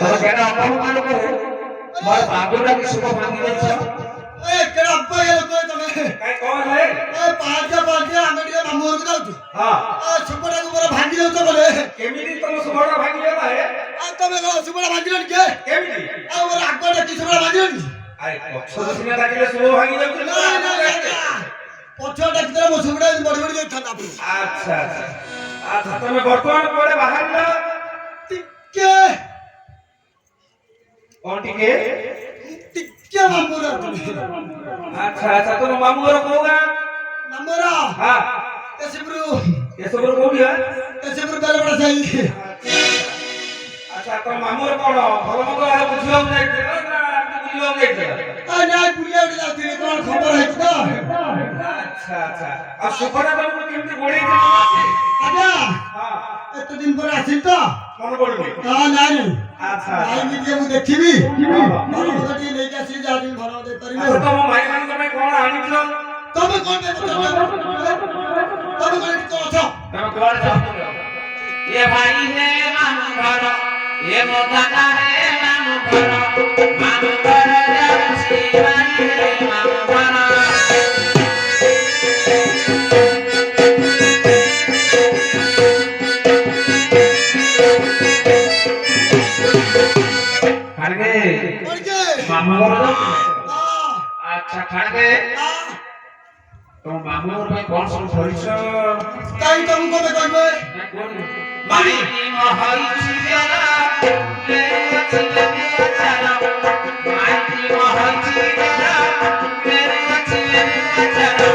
ତମେ କେଡା ଅପମାନ କରେ ମୋର ବାବୁଟା ବି ସୁଖ ଭାଙ୍ଗି ଦେଇଛ ଏ କେଡା ଅପମାନ ଲୋକ ତମେ କାଇ କଣ ରେ ଏ ପାଁଚ ଆମେ ଟିକେ ମାମୁଁ ଘରକୁ ଯାଉଛୁ ହଁ ଏ ସୁପଟାକୁ ମୋର ଭାଙ୍ଗି ଦଉଛ ବୋଲେ କେମିତି ତମ ସୁଖଟା ଭାଙ୍ଗି ଗଲା ହେ ଆଉ ତମେ କଣ ସୁପଟା ଭାଙ୍ଗିଲନି କେ କେମିତି ଆଉ ମୋର ଆଗଟା କି ସୁପଟା ଭାଙ୍ଗିଲନି ଆରେ ପଛ ସିନା ଲାଗିଲେ ସୁଖ ଭାଙ୍ଗି ଯାଉଛି ପଛ ଡାକିଦେଲେ ମୋ ସୁପଟା ବଢି ବଢି ଯାଇଥାନ୍ତା ଆଚ୍ଛା ଆଚ୍ଛା ଆଚ୍ଛା ତମେ ବର୍ତ୍ତମାନ କୁଆଡେ ବାହାରିଲ ଟିକେ କଣ ଟିକେ ଟିକେ ମାମୁଁ ଘର ଆଚ୍ଛା ଆଚ୍ଛା ତମ ମାମୁଁ ଘର କୋଉ ଗାଁ ମାମୁଁ ଘର ହଁ ଏସବୁରୁ କୋଉଠି ହେ ବେଲପଡ଼ା ସାହି ଆଚ୍ଛା ତମ ମାମୁଁ ଘର କଣ ଭଲ ମନ୍ଦ ବୁଝିବାକୁ ଯାଇଥିଲେ ନା ବୁଲିବାକୁ ଯାଇଥିଲେ ନାଇଁ ବୁଲିବାକୁ ଯାଉଥିଲି କଣ ଖବର ହେଇଛି ତ ଆଚ୍ଛା ଆଚ୍ଛା ଆଉ ସୁଖଟା ତମକୁ କେମିତି ଗୋଳେଇଛି ଆଜ୍ଞା ହଁ ଏତେ ଦିନ ପରେ ଆସିଲି ତ ମନେ ପଡୁନି ହଁ ନାଇଁ ଆଚ୍ଛା ଭାଇକି ଟିକେ ମୁଁ ଦେଖିବି ଭଲ ମନ୍ଦ ଟିକେ ନେଇକି ଆସିବି ଯାହା ଟିକେ ଭଲ ମନ୍ଦ କରିବି ଆଚ୍ଛା ତମ ଭାଇମାନଙ୍କ ପାଇଁ କଣ ଆଣିଛ ତମେ କଣ ପାଇଁ ପଚାରୁଛ ତମେ କଣ ଏଠି ଅଛ ତମେ କୁଆଡେ ଯାଉଛ ଏ ଭାଇ ହେ ମାମୁଁ ଘର ଏ ମୋ ଦାଦା ହେ ମାମୁଁ ଘର ଯାଉଛି ଭାଇ ହେ ମାମୁଁ ଘର ଖାड़गे मामू घर अच्छा खाड़गे तो मामू घर में कौन सब धरिछ काई तुमको मैं कहबे माई महई जरा ले चले अचारा माई महई जरा ले चले अचारा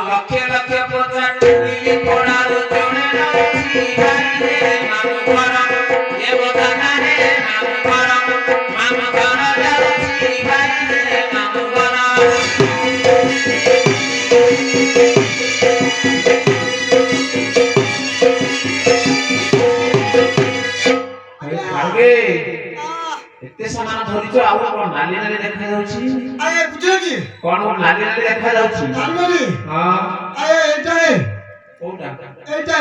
लखे लखे पचास मिली पड़ार जोड़े रही भाई रे मामू घर ये बगाना है मामू घर जाती भाई रे मामू घर आगे एते सामान धरिछ आउ कोन नाली नाली देखा जाउछि आए बुझे की कोन नाली नाली देखा जाउछि नाली हां आए एटा है कोटा एटा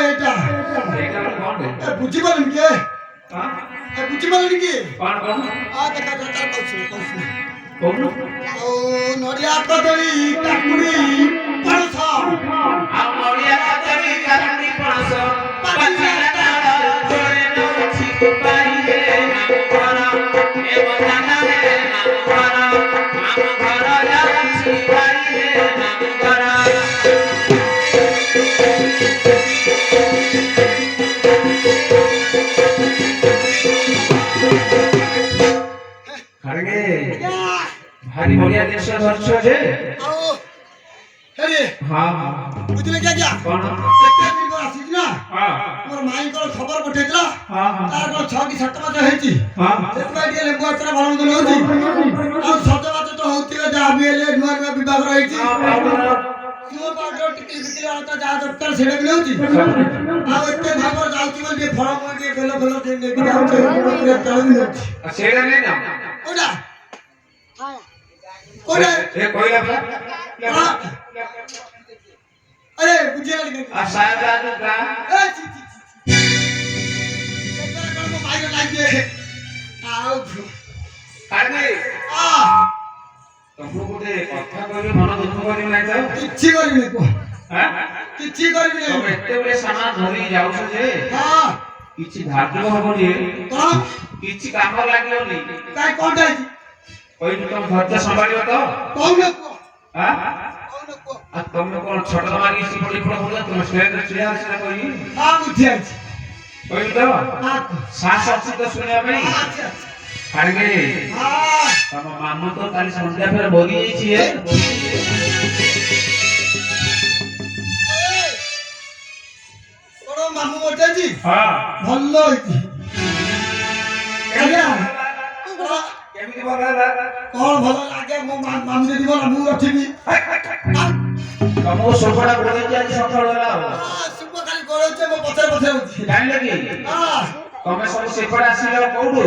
कोन है ए बुझी बोलन के हां ए बुझी बोलन की कोन आ देखा तार कहछु कोन ओ नडिया कदली काकुड़ी पणस आ नडिया कदली काकुड़ी पणस पाचिला तार जोड़े नछि पाई रे मामू घर ए बगाना रे मामू घर जाछि भाई रे मामू घर खाड़गे भारी बढ़िया देश धरछ जे आओ हेरे हां बुझले क्या कोन एते दिन पर आसी ना हां मोर माई को खबर पठेतला हां तार को 6 की 7 मास हेची हां सेतबा के लेबु अतरा भरण दल होती आ सजबात तो होती जा बीएलए नुआ नुआ विभाग रहिची क्यों पाउडर टिकल बिकले आता जा दफ्तर सेडे भी होती आ एते भागर जाउती बोल फळ को के बेलो बेलो दे नेकी जाउती पूरा तळ भी होती सेडा नहीं ना ओडा ओडा ए कोइला अरे बुझे लगे आ साहब राजू का ए ची सेतरा को माई लागे आओ खाड़गे आ तुमको गोटे कथा कहले मन दुख करि नै त किछि करबी को हां किछि करबी तुम एते बे सामान धरि जाउछ जे हां किछि धार्य हबो जे कौन किछि काम लागियो नी काय कोन जाई कोई तुम धैर्य संभालियो तो कौन को हां कौन को आ तुम कोन छोट मारी सी पड़ी पड़ होला तुम स्टेज चिया से कोई हां बुझे कोई तो हां सास अछि तो सुनिया भाई अच्छा खाड़गे हां तम मामू तो काली संध्या फेर बोगी छी है बड़ो मामू मोटे जी हां भल्लो होती आज्ञा केमिति बोला कौन भलो लागे मो मामू जी बोला मु रखिबी तमो सोफाटा गोळे जे आज सकाळ होला हां सुप खाली गोळे मो पछे पछे होती जान लगी हां ତମେ ସବୁ ସେପଟେ ଆସିଲ କୋଉଠୁ?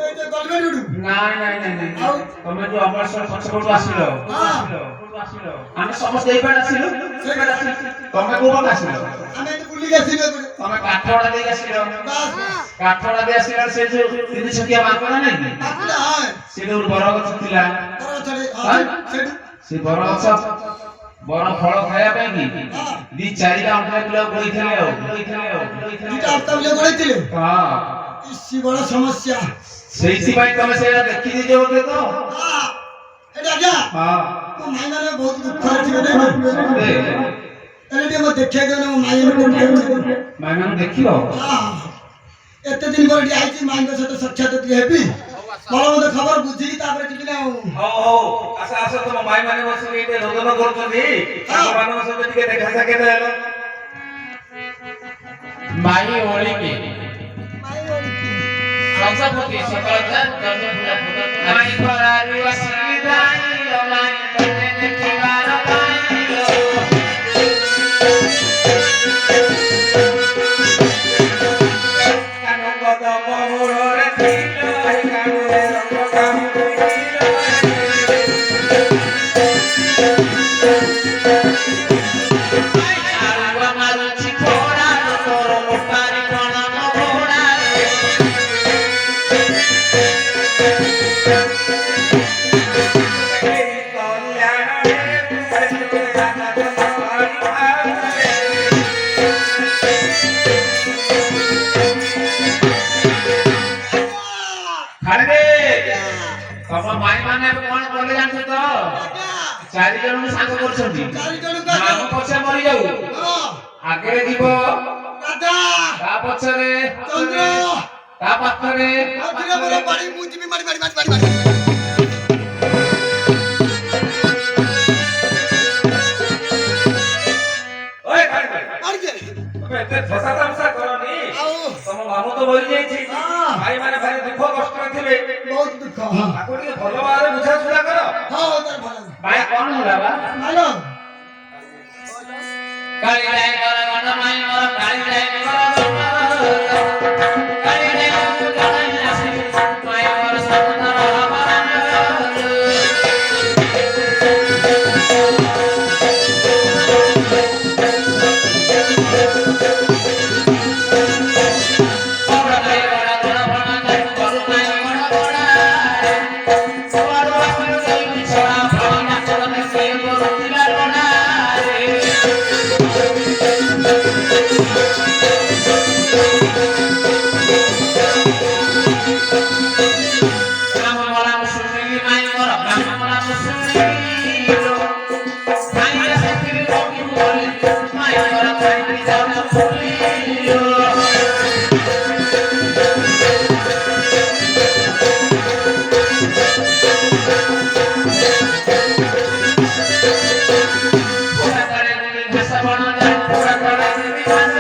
এই যে গলমেন্টুডু ନାଇଁ ନାଇଁ ନାଇଁ ନାଇଁ ଆଉ ତମେ ଯୋଉ ଅମରେଶ୍ୱର ପଛପଟୁ ଆସିଲ ଆମେ ସମସ୍ତେ ଏଇପଟେ ଆସିଲୁ ସେଇପଟେ ଆସିଲୁ ତମେ କୋଉ ପଟେ ଆସିଲ? আমি তো বুলি গেছি রে ତମେ କାଠଗଡା ଦେଇ ଆସିଲ বাস କାଠଗଡା ଦେଇ ଆସିଲା ସେ ଯୋଉ ତିନି ଛକିଆ ମାଙ୍କଡ ନାଇଁ କି আপনি হয় ସେ ଯୋଉ ବରଗଛ ଥିଲା বড় ছড়ে হ্যাঁ? সেটু ସେ ବରଗଛ ବର ଫଳ ଖାଇବା ପାଇଁ କି হ্যাঁ ଦି ଚାରିଟା ଅଣ୍ଟା କିଲୋ ବୋଇଥିଲେ ଆଉ দুটো আপতাবলে করেছিলে ହଁ ইসি বড় সমস্যা ସେଇଥିପାଇଁ ତମେ ସେଇଟା ଦେଖିଦେଇଛ ବୋଧେ ତ হ্যাঁ এটা যা ହଁ ମୋ ମାଇ ମାନେ ବହୁତ ଦୁଃଖରେ ଥିବେ ରେ ସତେ ଏରେ ଟିକେ ମୋତେ ଦେଖେଇ ଦେବେ ମୋ ମାଇ ମାନେ କୋଉଠି ଅଛି ମାଇମାନେ ଦେଖିବ ଏତେ ଦିନ ପରେ ଟିକେ ଆଇଛି ମାଇଙ୍କ ସହିତ ସାକ୍ଷାତ ଟିକେ ହେବି ଭଲ ମତେ ଖବର ବୁଝିକି ତାପରେ ଯିବି ନା ଆଉ ହଉ ଆସ ଆସ ତମ ମାଇ ମାନେ ବସିକି ଏଇଠି ରୋଦନ କରୁଛନ୍ତି ତାଙ୍କ ମାନଙ୍କ ସହିତ ଟିକେ ଦେଖା ସାକ୍ଷାତ ହେଲ ମାଇ ଓଳିକି ସଂସପତି ସକଳତା ମାଇ ଖରାରୁ ଆସିକି ଧାଇଲ ମାଇ ତତେ ଦେଖିବାର ପାଇଲ କାନୁ ଗଦ ମହୁରରେ ଥିଲ ହେ କାନୁରେ ରଙ୍ଗ କାମୁଡ଼ିଲ ଆରୁଆ ମାରୁଛି ଖୋଡ଼ା ତୋର ମୋଟାରି କଣ ମଘୋଡ଼ା ତମ ମାଇ ମାନେ ଏବେ କଣ କଲେ ଜାଣିଛ ତ? ଚାରି ଜଣଙ୍କୁ ସାଙ୍ଗ କରୁଛନ୍ତି ମାମ ପଛେ ମରିଯାଉ ଆଗରେ ଯିବ ରାଧା ତା ପଛରେ ଚନ୍ଦ୍ର ତା ପାଖରେ ଆଜିରେ ମୋର ବାଡ଼ି ମୁଁ ଯିବି ମାରି ମାରି ମାରି ମାରି ଓଏ ଖାଇ ଖାଇ ମାରି ଦେ ତମେ ଏତେ ଠସା ତାମସା କରନି ଆଉ ତମ ମାମୁ ତ ମରି ଯାଇଛି ଭାଇ ମାନେ ଭାରି ଦୁଃଖ କଷ୍ଟରେ ଥିବେ ବହୁତ ଦୁଃଖ ହଁ ତାକୁ ଟିକେ ଭଲ ଭାବରେ ବୁଝାସୁଝା କର ହଁ ତାର ଭଲ ଭାଇ କଣ ହେଲା ବା ମାଇଲ କାଳି ଯାଏ କର ଗଣ ମାଇ ମୋର କାଳି ଯାଏ କର ଗଣ କାଳି ଯାଏ ଜଣାଇ ଆସି ମାଇ ମୋର ସନ୍ତର ହବରାନ ବଡ଼ ଯାଏ ବଡ଼ ବଡ଼ ବଡ଼ ଯାଏ କରୁ ମାଇ ବଡ଼ ବଡ଼ ବଡ଼ ଆସିଲ ଯାଇ ବିଛଣା ଫଳି ନାଚର ଦେଖେ କରୁଥିଲା ବଡ଼ା ରାମ ମରା ମୁସୁଲି ମାଇ ମର ରାମ ମରା ମୁସୁଲି ମାଇ ଆସିଥିଲି ରବି ବୋଲି ମାଇ ମର ଖାଇକି ଯାଉଛ ଫୁଲି ପୁରା ତଳେ ଗୁଳି ଘାସ ବଣ ଯାଏ ପୁରା ତଳେ ଗୁଳି ଘାସ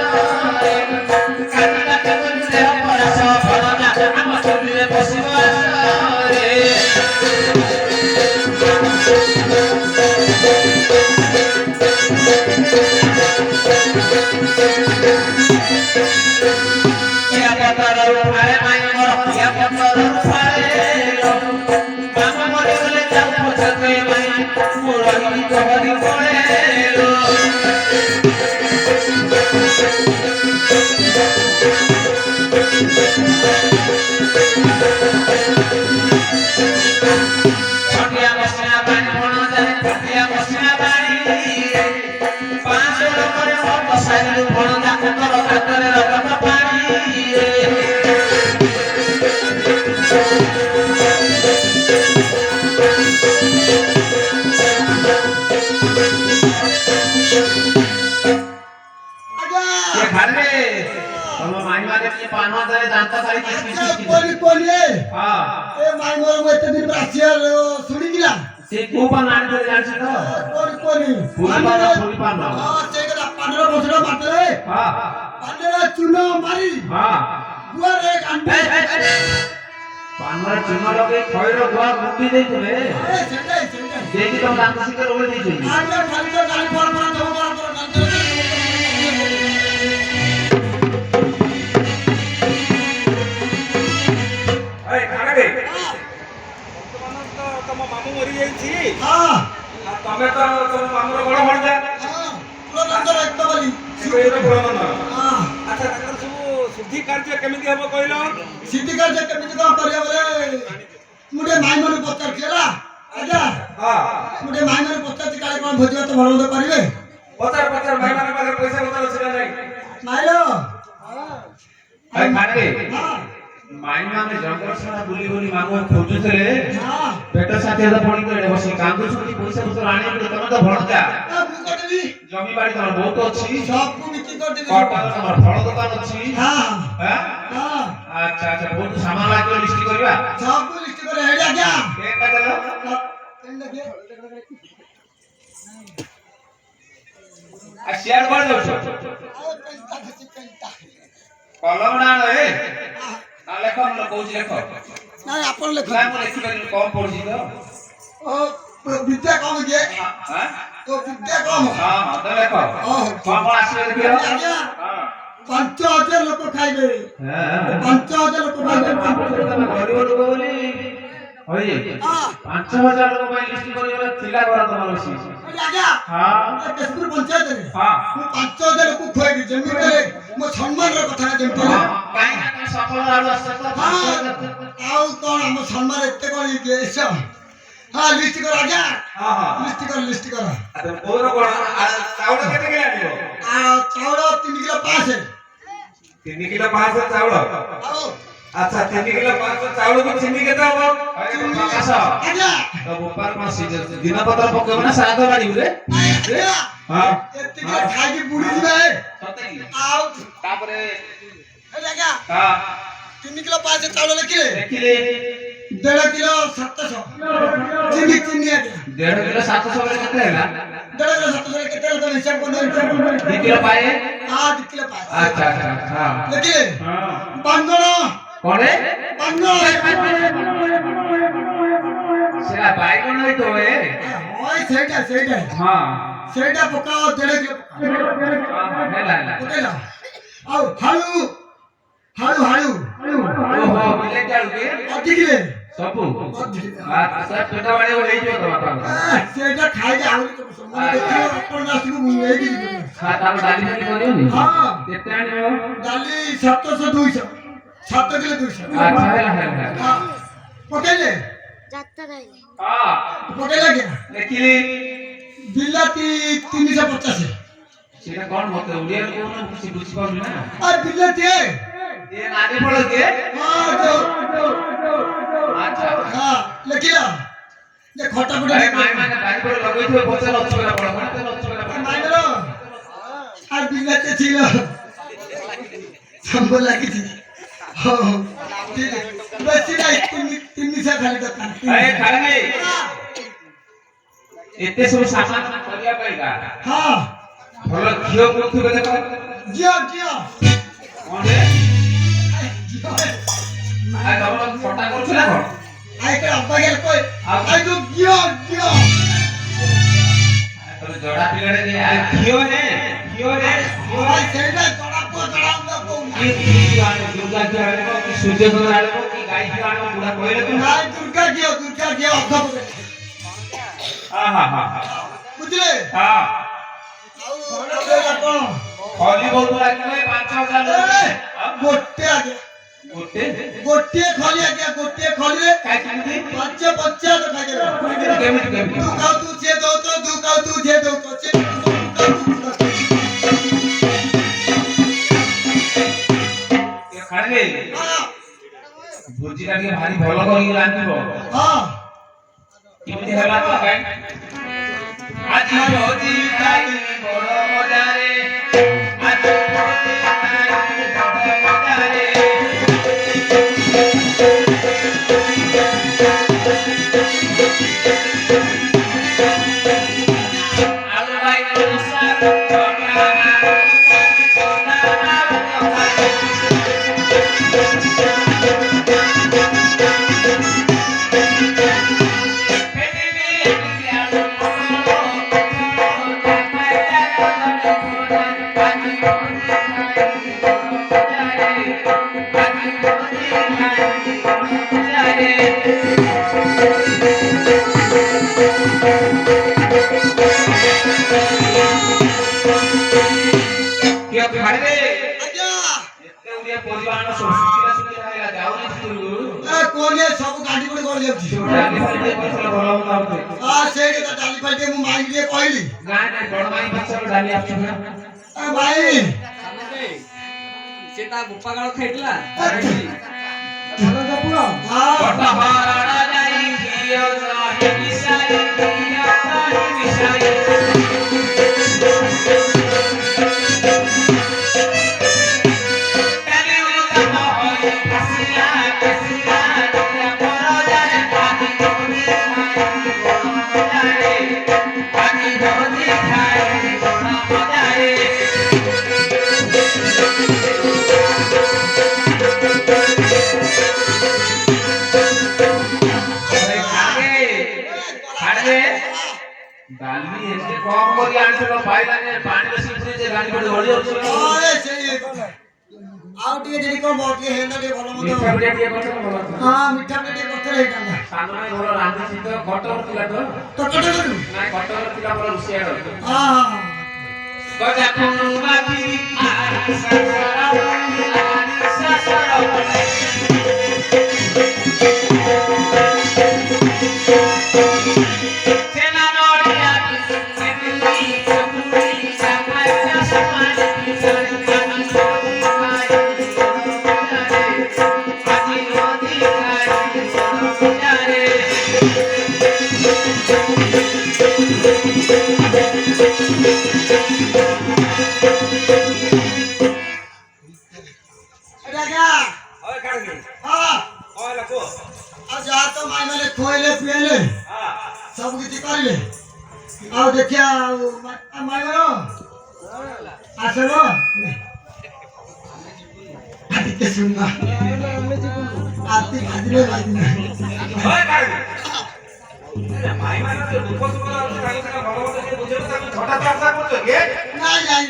କାଟି କାଟି ଗୁଳି ଦେହ ପରାସ ଫଳ ଯା ଆମ ଚୁଲିରେ ବସିବ ଆସରେ ଇয়া ପତର ଉଠାଏ ମାଇ ମୋର ଇଆ ପତର ଉଠାଏ ବାମ ମରିଗଲେ ଯାଉ ପଛକେ ମାଇ ମୁଁ ରହିବି ତୋହରି କୋଳେଲୋ ଛଟିଆ ବସିନା ପାଣି ବଣ ଯାଏ ଛଟିଆ ବସିନା ପାଣି ପାଞ୍ଚ ଲୋକରେ ମୋ ବସାଇଲୁ ବଣ ଯାକ ତୋର ହାତରେ ରଗତ ପାଣି ଆଜ୍ଞା ये घर में तम माई माने के पान मारे दांत सारी किस किस কোনি কোনি हां ଏ ମାଇ ମୋର ମୁଁ ଏତେ ଦିନ ଆସିଆ ଶୁଣିକିଲା से को पान आने तो जान से तो କୋନି କୋନି फूल पान ହଁ ସେ କଥା ପାନର ବସଡା ମାତରେ हां ପାନର ଚୁନ ମାରି हां ଗୁଆରେ କାଣ୍ଡେ पान मारे चुना लगे खइर गुआ गुंडी देई तुले ସେଟା ସେଟା देखि तो दांत सिकर ओले देई छी ଆଜ୍ଞା ଖାଲି ତ ଗାଳି ଫଳ ଫଳ ସବୁ ବଡ଼ ବଡ଼ ତମ ମାମୁଁ ମରି ଯାଇଛି ହଁ ତମେ ତ ତମ ମାମୁଁର ବଡ ଭଣଜା ହଁ ପୁରନ୍ଦର ଏକ ବୋଲି ହଁ ଆଚ୍ଛା ତାଙ୍କର ସବୁ ଶୁଦ୍ଧି କାର୍ଯ୍ୟ କେମିତି ହବ କହିଲ ସିଟି କାର୍ଯ୍ୟ କେମିତି କଣ କରିବା ବୋଲେ ମୁଁ ଟିକେ ମାଇ ମାନଙ୍କୁ ପଚାରୁଛି ହେଲା ଆଜ୍ଞା ହଁ ମୁଁ ଟିକେ ମାଇ ମାନଙ୍କୁ ପଚାରୁଛି କାଳେ କଣ ଭୋଜି ଭାତ ଭଲ ମନ୍ଦ କରିବେ ପଚାର ପଚାର ଭାଇମାନଙ୍କ ପାଖରେ ପଇସା ପତ୍ର ଅଛି ନା ନାହିଁ ମାଇଲୋ ଭାଇ ଖାଟେ ହଁ ମାଇମାନେ ଜଙ୍ଗଲ ସାରା ବୁଲି ବୁଲି ମାମୁଁ ଖୋଜୁଥିଲେ ହଁ ପେଟ ସାଥିଆ ତ ପଡି ଗଲେ ବସି କାନ୍ଦୁଛନ୍ତି ପଇସା ପତ୍ର ଆଣିବେ ତମେ ତ ଭଣଜା ମୁଁ କରିଦେବି ଜମି ବାଡି ତମର ବହୁତ ଅଛି ସବୁ ବିକ୍ରି କରିଦେବି କଟକ ତମର ଫଳ ଦୋକାନ ଅଛି ହଁ ହଁ ହଁ ଆଚ୍ଛା ଆଚ୍ଛା ବହୁତ ସାମାନ ଲାଗିବ ଲିଷ୍ଟ କରିବା ସବୁ ଲିଷ୍ଟ করে ହେଡି ଆଜ୍ଞା କେଟା ଦେଲ ଆ ସିଆଡ ବଳ ଯାଉଛ କଲମ ନା ଏ ନା ଲେଖ ମୁଁ କହୁଛି ଲେଖ ନାଇଁ ଆପଣ ଲେଖ ନା ମୁଁ ଲେଖିପାରିନି କମ ପଡୁଛି ତ ଓ ବିଦ୍ୟା କମ କିଏ ହଁ ଓ ବିଦ୍ୟା କମ ହଁ ହଁ ତ ଲେଖ କଣ କଣ ଆସିବ ଦେଖିବ ଆଜ୍ଞା ହଁ 5000 ଲୋକ ଖାଇବେ ହଁ 5000 ଲୋକ ଖାଇବେ ତମେ ଗରିବ ଲୋକ ବୋଲି ହଇ 5000 ଲୋକ ପାଇଁ ଲିଷ୍ଟ କରିବାର ଥିଲା ଘର ତମର ଅଛି ଆଜ୍ଞା ହଁ କେଶପୁର ପଞ୍ଚାୟତରେ ହଁ ମୁଁ 5000 ଲୋକ ଖୁଆଇବି ଯେମିତି ମୋ ସମ୍ମାନର କଥା ଯେମିତି କାଇଁ ନା ତମେ ସଫଳ ଆଡୁ ଆସିଛ ତ ଆଉ କଣ ଆମ ସମ୍ମାନ ଏତେ କଣ ଦେଶ ହଁ ଲିଷ୍ଟ କର ଆଜ୍ଞା ହଁ ହଁ ଲିଷ୍ଟ କର ମୋର କଣ ଚାଉଳ କେତେ କିଲୋ ଆଣିବ ଆଉ ଚାଉଳ 3 କିଲୋ 5 3 କିଲୋ 5 ଚାଉଳ ଆଉ আচ্ছা 3 কিলো 500 চাউল কি চিনি কেতে হবো আকাশ আଜ୍ଞା তো গোপাল মাসি দিন পত্র পকেব না সারাদ বাড়ি রে আଜ୍ଞା হ্যাঁ এତିକି ଖାଇକି ବୁଡି ଯିବେ সত্যি ଆଉ তারপরে ଆଜ୍ଞା হ্যাঁ 3 କିଲୋ 5 ଚାଉଳ ଲେଖିଲେ দেখিলে 1.5 କିଲୋ 700 ଚିନି ଆଜ୍ଞା 1.5 কিলো 700 রে কেতে হেলা 1.5 କିଲୋ 700 କେତେ ହେଲା ତମେ ହିସାବ କରିଦିଅ 2 কিলো পায়ে 2 କିଲୋ 5 আচ্ছা আচ্ছা হ্যাঁ ଲେଖିଲେ হ্যাঁ ବାଙ୍ଗଣ কোনে সেটা বাইগণ হই তো এ ওই ସେଇଟା হ্যাঁ ସେଇଟା ପକାଅ 1.5 କିଲୋ ହେଲା ହେଲା ପକେଇଲା ଆଉ ହାଳୁ ଓହୋ ବିଲେ ଚାଳୁ କେ ଅଧିକିଲେ ସବୁ ଆଚ୍ଛା ପେଟ ବାଡି ହେଇଯିବ ତ ବାପା ସେଇଟା ଖାଇକି ଆହୁରି ତମ ସମ୍ମାନ ଦେଖିବ ଆପଣ ଆସିବୁ ମୁଁ ନେଇକି ଯିବି ତାର ଡାଲି ଫାଲି କରିବନି ହଁ କେତେ ଆଣିବ ଡାଲି 700 200 7 କିଲୋ 200 ଆଚ୍ଛା ହେଲା ହେଲା ହଁ ପକେଇଲେ ହଁ ପକେଇଲା କି ଦେଖିଲି ବିଲାତି 350 ସେଟା କଣ ମତେ ଓଡ଼ିଆରେ କହୁନ କିଛି ବୁଝି ପାରୁନି ନା আর বিলেতে ଏ ନାରୀ ଫଳ କିଏ ଆଚ୍ଛା হ্যাঁ লেখিলা যে খটা ফটা ଆରେ ମାଇ ମାନେ ବାରି ପରେ ଲଗେଇଥିବେ ପଛରେ ଅଛି ବେলা ଫଳ ମାନେ ତେଲ ଅଛି ବେଲା মাইলো আর বিলেতে ছিল সম্বল লাগিছি হো ঠিক বেশি নাই তিনশো খালি দোকান আরে খালি এতে ସବୁ ସାମାନ କରିବା ପାଇଁକା হ্যাঁ ଭଲ ଘିଅ କୋଉଥିବେ ଦେଖ জিও କଣରେ ଆରେ ତମର ଫଟା କରୁଛ ନା କଣ আই কে আব্বা গেল কই আই তো জিও ତମେ ଜଡା ପିଲାଟେ ଯେ ଆରେ ଘିଅ হে ভাই সেইটা চড়া না কো কি আଣିବ ଦୁର୍ଗା ଘିଅ ଆଣିବ କି ସୂର୍ଯ୍ୟ ଘିଅ ଆଣିବ କି ଗାଈ ଘିଅ ଆଣିବ ବୁଢା କହିଲେ ତ নাই দুর্গা জিও অর্ধ হ্যাঁ হ্যাঁ বুঝলে হ্যাঁ ଆଉ ଆପଣ ଖଲି ବହୁତ ଲାଗିବ 5000 ଗୋଟେ ଆଜ୍ଞା ଗୋଟିଏ ଖଲି ଆଜ୍ଞା ଗୋଟିଏ ଖଲିରେ କାଇ କେମିତି ପାଞ୍ଚ ପଞ୍ଚାୟତ ଖାଇଦେବେ କେମିତି ତୁ ଖାଉ ତୁ ଯିଏ ଦଉଛ ତୁ ଖାଉ ତୁ ଯିଏ ଦଉଛ ସେ ଖାଇଲେ ଭୋଜିଟା ଟିକେ ଭାରି ଭଲ କରିକି ରାନ୍ଧିବ ହଁ କେମିତି ହେଲା ତ କାଇଁ ଆଜି ଭୋଜି ଖାଇ ବଡ଼ ମଜାରେ ଆଜି ଭୋଜି ଖାଇ ବଡ଼ ମଜାରେ ଆଲୁ ବାଇଗଣ ସାଗ ଛୋଟା କିଏ ଖାଇବେ ଆଜ୍ଞା ଏତେ ଉଡିଆ ପରିବାର ସଂସ୍କୃତିଟା ସୁବିଧା ହେଲା ଯାଉନି ସ୍କୁଲକୁ ଏ କୋନେ ସବୁ ଗାଡି ପଡି ଗଳି ଯାଉଛି ଡାଲି ଫାଲି ଟିକେ କରିଥିଲେ ଭଲ ହୁଅନ୍ତା ମୋତେ ସେଇଠି ତ ଡାଲି ଫାଲି ଟିକେ ମୁଁ ମାଇକି ଟିକେ କହିଲି ନାଇଁ ନାଇଁ ବଡ ମାଇଁ ପାଖରେ ଡାଲି ଆସୁଛି ନା ଭାଇ ସେ ତା ଗୋପାଳ ଖାଇଥିଲା କଟହର ଯାଇ ଘିଅ ଦହି ମିଶାଇ ଘିଅ ଦହି ମିଶାଇ ଡାଲି ଉତ୍ତମ ହୋଇ ଆସିଲା ଆସିଲା ଦିନ ପରଯାଏ ପାଣି ଧୋଇ ଖାଇ ବଡ଼ ମଜାରେ ପାଣି ଧୋଇ ଖାଇ ବଡ଼ ମଜାରେ ଡାଲି ଏତେ କମ କରି ଆଣିଥିଲ ପାଇଲାନି ପାଣି ବେଶୀ ପୁରେଇছে ଗାଡି ପଡି ଗଳି ଯାଉଛି ଆଉ ଟିକେ ଯଦି କଣ ଟିକେ ହେନ୍ତା ଟିକେ ଭଲ ମନ୍ଦ ମିଠା ପିଠା ଟିକେ କରିଥିଲେ ଭଲ ହଁ ମିଠା ମିଠା ଟିକେ କରିଥିଲେ ହେଇଥାନ୍ତା ସାନ ଭାଇ ଭଲ ରାନ୍ଧିଛି ତ କଟକ ଥିଲା ତ ତ କଟ କରୁ ନାଇଁ କଟକ ଥିଲା ଭଲ ରୋଷେଇଆ ହଁ ହଁ ଗଜା କୁମାରୀ ଆରିସା ସର ଛେନା ନଡ଼ିଆ ଚିନି ଚକୁଳି ସାପାଇ ସାପାଇ ସାରି ସାରି ଖାଇ ଆଜି ନଦୀ ଖାଇ ମଜାରେ ରାଜା ଓଏ କାଢି ହଁ ଓଏ ଲକো ଆଉ ଯାହା ତ ମାଇ ମାନେ ଖୋଇଲେ ପିଏଲେ ସବୁ କିଛି କରିଲେ ଆଉ ଦେଖିଆ ଆଉ ମାଇ ମାନେ ଆସିବ ଟିକେ ଶୁଣବା ଆତି ଖାଦିଲେ ବାଜିନା ଓଏ କାଢି ମାଇ ମାନେ ତ ଦୁଃଖ ସୁଖ ଅଛି ତାଙ୍କ ସାଙ୍ଗେ ଭଲ ମନ୍ଦ ଟିକେ ବୁଝେଇବ ତାକୁ ଛଟା ଚାଷା କରୁଛ କି ନାଇଁ ନାଇଁ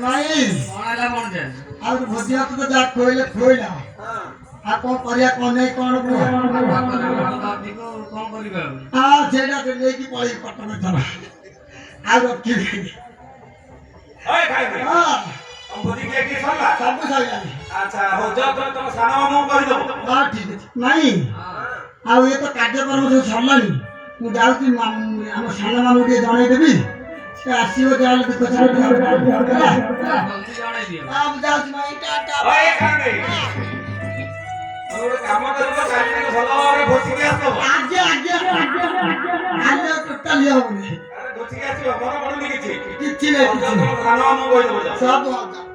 ମାଇ କଣ ହେଲା କଣ ଯେ ଆଉ ଭୋଜି ହାତ ତ ଯାହା ଖୋଇଲେ ଖୋଇଲା ଆଉ କଣ କରିବା କଣ ନାଇଁ କଣ କଣ କରିବା ସେଇଟା ତ ନେଇକି ପଳେଇ ପଟନ ଧର ଆଉ ରଖିବି ଓଏ କାଢି ହଁ ତମ ବୁଦ୍ଧି କିଏ କିଏ ସରିଲା ସବୁ ସରିଲାଣି ଆଚ୍ଛା ହଉ ଯାଅ ତମ ସାନ ମାମୁଁକୁ କହିଦବ ହଁ ଠିକ ଅଛି ନାଇଁ ଆଉ ଏ ତ କାର୍ଯ୍ୟକ୍ରମ ସବୁ ସରିଲାଣି ମୁଁ ଯାଉଛି ଆମ ସାନ ମାମୁଁ ଟିକେ ଜଣେଇଦେବି ସେ ଆସିବ ଯାହେଲେ ଦୁଃଖ ଛାଡ ଜଲ୍ଦି ଜଣେଇ ଦିଅ ମୁଁ ଯାଉଛି ମାଇଁ ଟାଟା ଓଏ କାଢି ଗୋଟେ କାମ କରିବ କାଲି ଟିକେ ଭଲ ଭାବରେ ଘୋଷିକି ଆସିବ ଆଜ୍ଞା ଆଜ୍ଞା ଆଜ୍ଞା ଟୋଟାଲି ହବନି ଘୋଷିକି ଆସିବ ମନ ପଡୁନି କିଛି କିଛି ନାହିଁ କିଛି ନାହିଁ ସାନ ମାମୁଁକୁ କହିଦବ ଯାଅ ସବୁ ହବ